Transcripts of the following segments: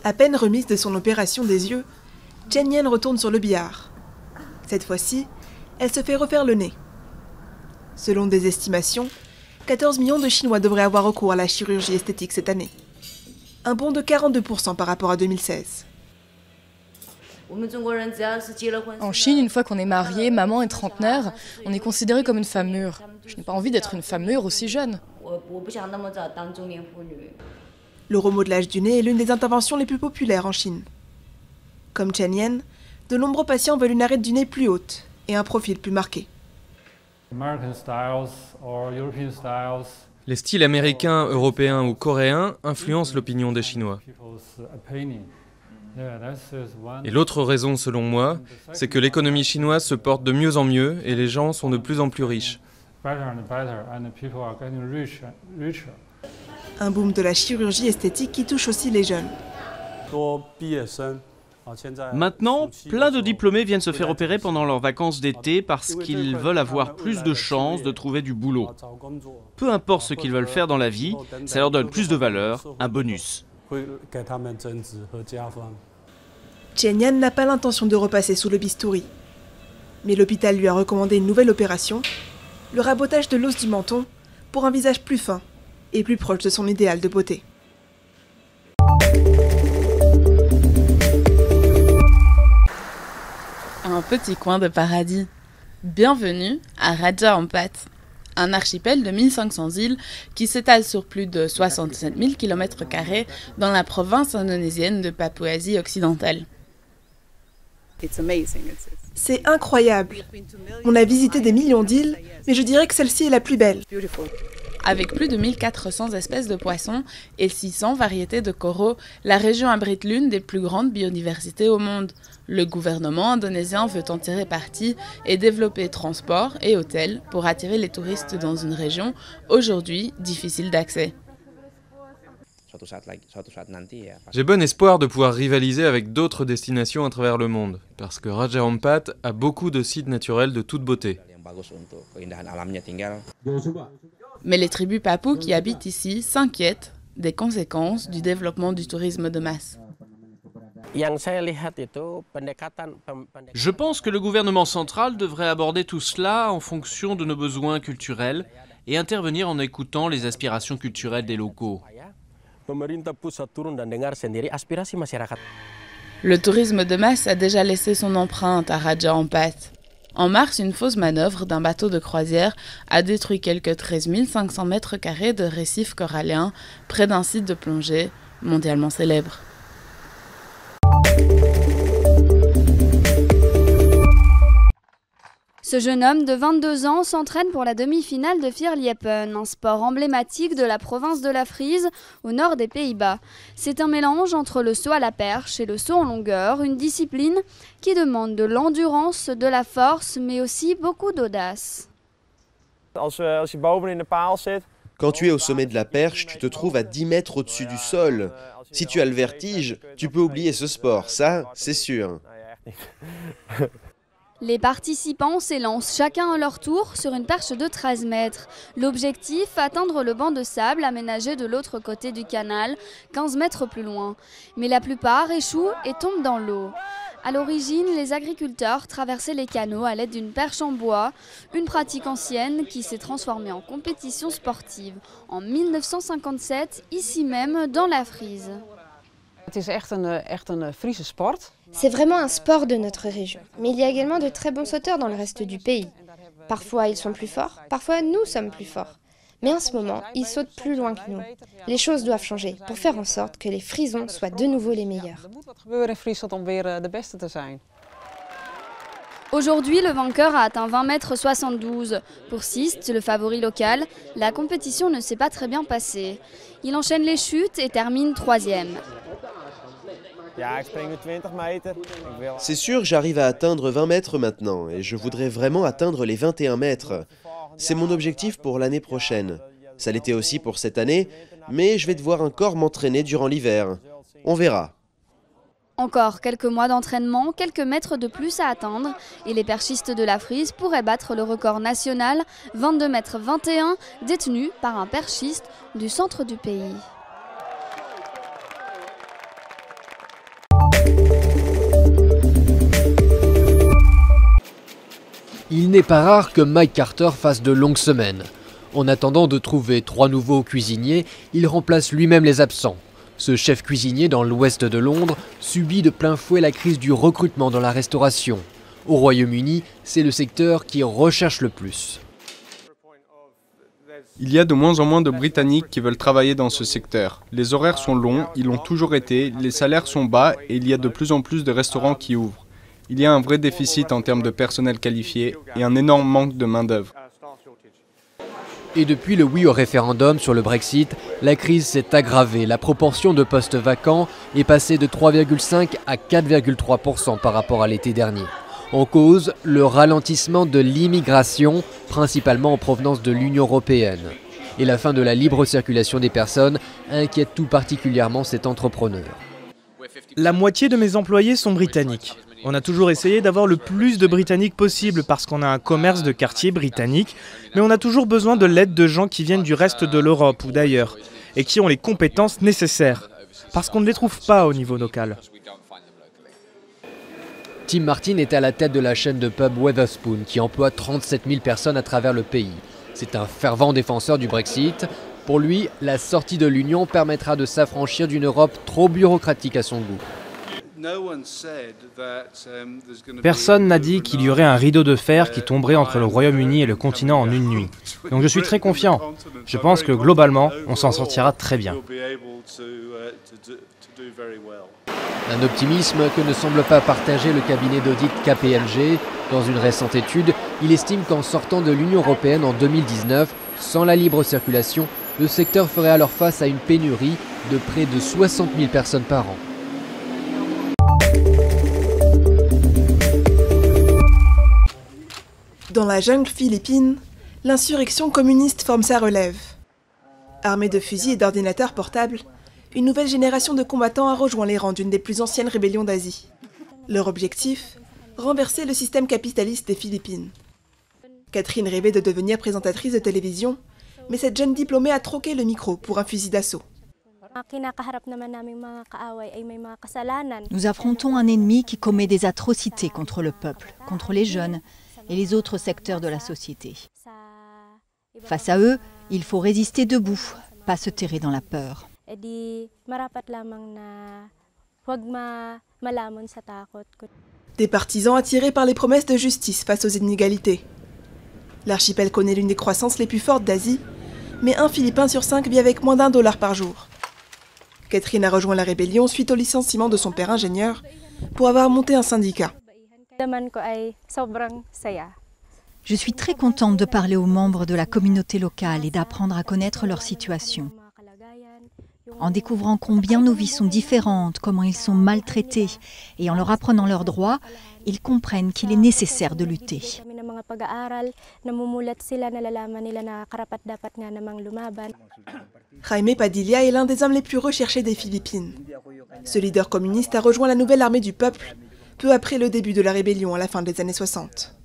À peine remise de son opération des yeux, Chen Yan retourne sur le billard. Cette fois-ci, elle se fait refaire le nez. Selon des estimations, 14 millions de Chinois devraient avoir recours à la chirurgie esthétique cette année. Un bond de 42% par rapport à 2016. En Chine, une fois qu'on est marié, maman est trentenaire, on est considéré comme une femme mûre. Je n'ai pas envie d'être une femme mûre aussi jeune. Le remodelage du nez est l'une des interventions les plus populaires en Chine. Comme Chen Yan, de nombreux patients veulent une arête du nez plus haute et un profil plus marqué. Les styles américains, européens ou coréens influencent l'opinion des Chinois. Et l'autre raison, selon moi, c'est que l'économie chinoise se porte de mieux en mieux et les gens sont de plus en plus riches. Un boom de la chirurgie esthétique qui touche aussi les jeunes. Maintenant, plein de diplômés viennent se faire opérer pendant leurs vacances d'été parce qu'ils veulent avoir plus de chances de trouver du boulot. Peu importe ce qu'ils veulent faire dans la vie, ça leur donne plus de valeur, un bonus. Chen Yan n'a pas l'intention de repasser sous le bistouri. Mais l'hôpital lui a recommandé une nouvelle opération, le rabotage de l'os du menton pour un visage plus fin et plus proche de son idéal de beauté. Un petit coin de paradis. Bienvenue à Raja Ampat, un archipel de 1500 îles qui s'étale sur plus de 67 000 km² dans la province indonésienne de Papouasie occidentale. C'est incroyable. On a visité des millions d'îles, mais je dirais que celle-ci est la plus belle. Avec plus de 1400 espèces de poissons et 600 variétés de coraux, la région abrite l'une des plus grandes biodiversités au monde. Le gouvernement indonésien veut en tirer parti et développer transports et hôtels pour attirer les touristes dans une région aujourd'hui difficile d'accès. J'ai bon espoir de pouvoir rivaliser avec d'autres destinations à travers le monde, parce que Raja Ampat a beaucoup de sites naturels de toute beauté. Mais les tribus papous qui habitent ici s'inquiètent des conséquences du développement du tourisme de masse. Je pense que le gouvernement central devrait aborder tout cela en fonction de nos besoins culturels et intervenir en écoutant les aspirations culturelles des locaux. Le tourisme de masse a déjà laissé son empreinte à Raja Ampat. En mars, une fausse manœuvre d'un bateau de croisière a détruit quelques 13 500 m² de récifs coralliens près d'un site de plongée mondialement célèbre. Ce jeune homme de 22 ans s'entraîne pour la demi-finale de Vierliepen, un sport emblématique de la province de la Frise, au nord des Pays-Bas. C'est un mélange entre le saut à la perche et le saut en longueur, une discipline qui demande de l'endurance, de la force, mais aussi beaucoup d'audace. Quand tu es au sommet de la perche, tu te trouves à 10 mètres au-dessus du sol. Si tu as le vertige, tu peux oublier ce sport, ça, c'est sûr. Les participants s'élancent chacun à leur tour sur une perche de 13 mètres. L'objectif, atteindre le banc de sable aménagé de l'autre côté du canal, 15 mètres plus loin. Mais la plupart échouent et tombent dans l'eau. À l'origine, les agriculteurs traversaient les canaux à l'aide d'une perche en bois, une pratique ancienne qui s'est transformée en compétition sportive en 1957, ici même dans la Frise. C'est vraiment un sport de notre région, mais il y a également de très bons sauteurs dans le reste du pays. Parfois ils sont plus forts, parfois nous sommes plus forts. Mais en ce moment, ils sautent plus loin que nous. Les choses doivent changer pour faire en sorte que les Frisons soient de nouveau les meilleurs. Aujourd'hui, le vainqueur a atteint 20,72 m. Pour Sist, le favori local, la compétition ne s'est pas très bien passée. Il enchaîne les chutes et termine 3e. C'est sûr, j'arrive à atteindre 20 mètres maintenant et je voudrais vraiment atteindre les 21 mètres. C'est mon objectif pour l'année prochaine. Ça l'était aussi pour cette année, mais je vais devoir encore m'entraîner durant l'hiver. On verra. Encore quelques mois d'entraînement, quelques mètres de plus à atteindre et les perchistes de la Frise pourraient battre le record national 22,21 m détenu par un perchiste du centre du pays. Il n'est pas rare que Mike Carter fasse de longues semaines. En attendant de trouver 3 nouveaux cuisiniers, il remplace lui-même les absents. Ce chef cuisinier dans l'ouest de Londres subit de plein fouet la crise du recrutement dans la restauration. Au Royaume-Uni, c'est le secteur qui recherche le plus. Il y a de moins en moins de Britanniques qui veulent travailler dans ce secteur. Les horaires sont longs, ils l'ont toujours été, les salaires sont bas et il y a de plus en plus de restaurants qui ouvrent. Il y a un vrai déficit en termes de personnel qualifié et un énorme manque de main-d'œuvre. Et depuis le oui au référendum sur le Brexit, la crise s'est aggravée. La proportion de postes vacants est passée de 3,5 à 4,3% par rapport à l'été dernier. En cause, le ralentissement de l'immigration, principalement en provenance de l'Union européenne. Et la fin de la libre circulation des personnes inquiète tout particulièrement cet entrepreneur. La moitié de mes employés sont britanniques. On a toujours essayé d'avoir le plus de Britanniques possible parce qu'on a un commerce de quartier britannique, mais on a toujours besoin de l'aide de gens qui viennent du reste de l'Europe ou d'ailleurs, et qui ont les compétences nécessaires, parce qu'on ne les trouve pas au niveau local. Tim Martin est à la tête de la chaîne de pub Wetherspoon qui emploie 37 000 personnes à travers le pays. C'est un fervent défenseur du Brexit. Pour lui, la sortie de l'Union permettra de s'affranchir d'une Europe trop bureaucratique à son goût. Personne n'a dit qu'il y aurait un rideau de fer qui tomberait entre le Royaume-Uni et le continent en une nuit. Donc je suis très confiant. Je pense que globalement, on s'en sortira très bien. Un optimisme que ne semble pas partager le cabinet d'audit KPMG. Dans une récente étude, il estime qu'en sortant de l'Union européenne en 2019, sans la libre circulation, le secteur ferait alors face à une pénurie de près de 60 000 personnes par an. Dans la jungle philippine, l'insurrection communiste forme sa relève. Armée de fusils et d'ordinateurs portables, une nouvelle génération de combattants a rejoint les rangs d'une des plus anciennes rébellions d'Asie. Leur objectif ? Renverser le système capitaliste des Philippines. Catherine rêvait de devenir présentatrice de télévision, mais cette jeune diplômée a troqué le micro pour un fusil d'assaut. Nous affrontons un ennemi qui commet des atrocités contre le peuple, contre les jeunes et les autres secteurs de la société. Face à eux, il faut résister debout, pas se terrer dans la peur. Des partisans attirés par les promesses de justice face aux inégalités. L'archipel connaît l'une des croissances les plus fortes d'Asie, mais un Philippin sur 5 vit avec moins d'$1 par jour. Catherine a rejoint la rébellion suite au licenciement de son père ingénieur pour avoir monté un syndicat. Je suis très contente de parler aux membres de la communauté locale et d'apprendre à connaître leur situation. En découvrant combien nos vies sont différentes, comment ils sont maltraités, et en leur apprenant leurs droits, ils comprennent qu'il est nécessaire de lutter. Jaime Padilla est l'un des hommes les plus recherchés des Philippines. Ce leader communiste a rejoint la nouvelle armée du peuple, peu après le début de la rébellion à la fin des années 60.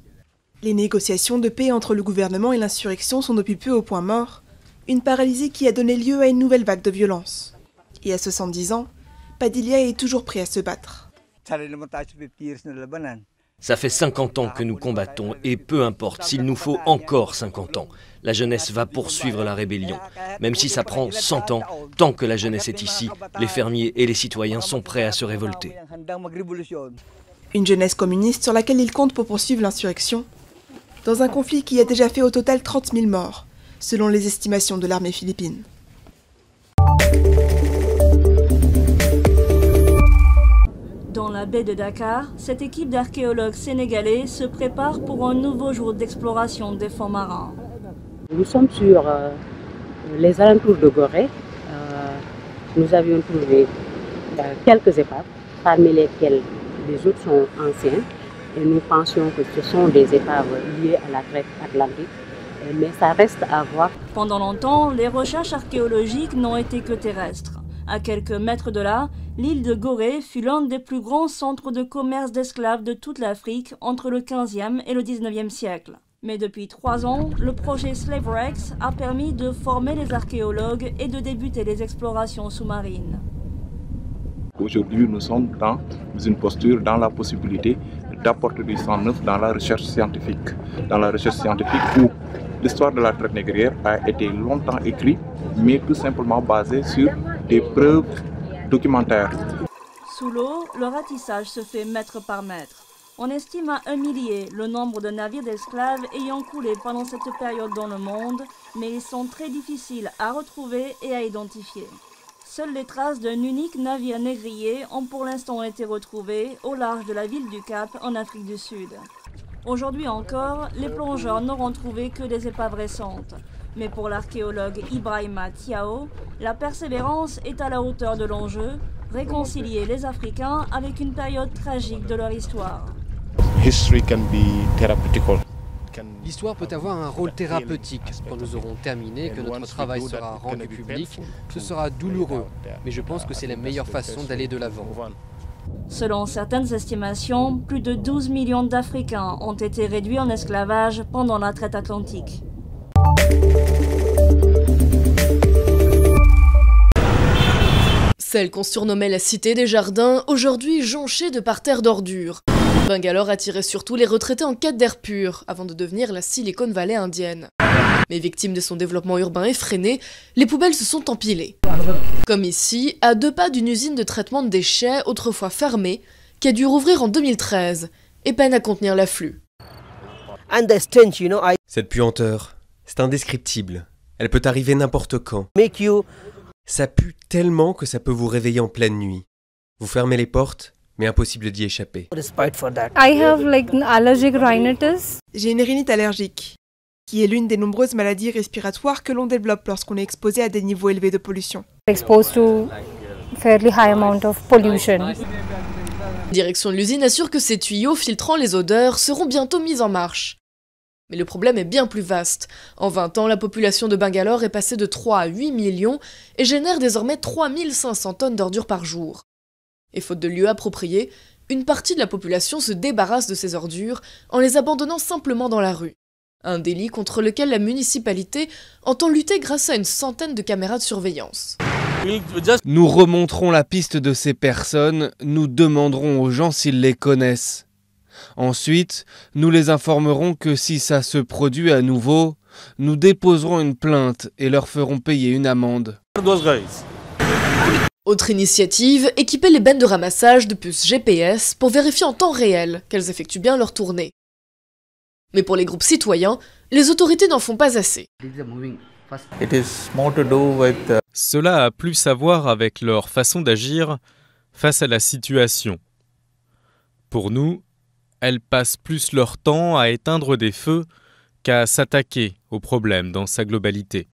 Les négociations de paix entre le gouvernement et l'insurrection sont depuis peu au point mort, une paralysie qui a donné lieu à une nouvelle vague de violence. Et à 70 ans, Padilla est toujours prêt à se battre. Ça fait 50 ans que nous combattons et peu importe s'il nous faut encore 50 ans. La jeunesse va poursuivre la rébellion. Même si ça prend 100 ans, tant que la jeunesse est ici, les fermiers et les citoyens sont prêts à se révolter. Une jeunesse communiste sur laquelle il compte pour poursuivre l'insurrection, dans un conflit qui a déjà fait au total 30 000 morts, selon les estimations de l'armée philippine. Dans la baie de Dakar, cette équipe d'archéologues sénégalais se prépare pour un nouveau jour d'exploration des fonds marins. Nous sommes sur les alentours de Gorée. Nous avions trouvé quelques épaves, parmi lesquelles les autres sont anciennes. Et nous pensions que ce sont des épaves liées à la traite atlantique. Mais ça reste à voir. Pendant longtemps, les recherches archéologiques n'ont été que terrestres. À quelques mètres de là, l'île de Gorée fut l'un des plus grands centres de commerce d'esclaves de toute l'Afrique entre le 15e et le 19e siècle. Mais depuis 3 ans, le projet SlaveRex a permis de former les archéologues et de débuter les explorations sous-marines. Aujourd'hui, nous sommes dans une posture, dans la possibilité d'apporter du sang neuf dans la recherche scientifique. Dans la recherche scientifique où l'histoire de la traite négrière a été longtemps écrite, mais tout simplement basée sur des preuves documentaires. Sous l'eau, le ratissage se fait mètre par mètre. On estime à 1 millier le nombre de navires d'esclaves ayant coulé pendant cette période dans le monde, mais ils sont très difficiles à retrouver et à identifier. Seules les traces d'un unique navire négrier ont pour l'instant été retrouvées au large de la ville du Cap en Afrique du Sud. Aujourd'hui encore, les plongeurs n'auront trouvé que des épaves récentes. Mais pour l'archéologue Ibrahima Tiao, la persévérance est à la hauteur de l'enjeu, réconcilier les Africains avec une période tragique de leur histoire. L'histoire peut avoir un rôle thérapeutique. Quand nous aurons terminé, que notre travail sera rendu public, ce sera douloureux. Mais je pense que c'est la meilleure façon d'aller de l'avant. Selon certaines estimations, plus de 12 millions d'Africains ont été réduits en esclavage pendant la traite atlantique. Celle qu'on surnommait la Cité des Jardins, aujourd'hui jonchée de parterres d'ordures. Bangalore attirait surtout les retraités en quête d'air pur, avant de devenir la Silicon Valley indienne. Mais victime de son développement urbain effréné, les poubelles se sont empilées. Comme ici, à 2 pas d'une usine de traitement de déchets autrefois fermée, qui a dû rouvrir en 2013, et peine à contenir l'afflux. Cette puanteur, c'est indescriptible. Elle peut arriver n'importe quand. Ça pue tellement que ça peut vous réveiller en pleine nuit. Vous fermez les portes, mais impossible d'y échapper. J'ai une rhinite allergique, qui est l'une des nombreuses maladies respiratoires que l'on développe lorsqu'on est exposé à des niveaux élevés de pollution. Direction de l'usine assure que ces tuyaux filtrant les odeurs seront bientôt mis en marche. Mais le problème est bien plus vaste. En 20 ans, la population de Bangalore est passée de 3 à 8 millions et génère désormais 3500 tonnes d'ordures par jour. Et faute de lieux appropriés, une partie de la population se débarrasse de ces ordures en les abandonnant simplement dans la rue. Un délit contre lequel la municipalité entend lutter grâce à une centaine de caméras de surveillance. Nous remonterons la piste de ces personnes, nous demanderons aux gens s'ils les connaissent. Ensuite, nous les informerons que si ça se produit à nouveau, nous déposerons une plainte et leur ferons payer une amende. Autre initiative, équiper les bennes de ramassage de puces GPS pour vérifier en temps réel qu'elles effectuent bien leur tournée. Mais pour les groupes citoyens, les autorités n'en font pas assez. Cela a plus à voir avec leur façon d'agir face à la situation. Pour nous, elles passent plus leur temps à éteindre des feux qu'à s'attaquer au problème dans sa globalité.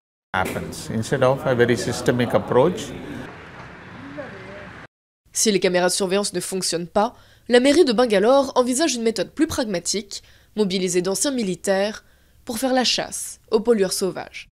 Si les caméras de surveillance ne fonctionnent pas, la mairie de Bangalore envisage une méthode plus pragmatique, mobiliser d'anciens militaires pour faire la chasse aux pollueurs sauvages.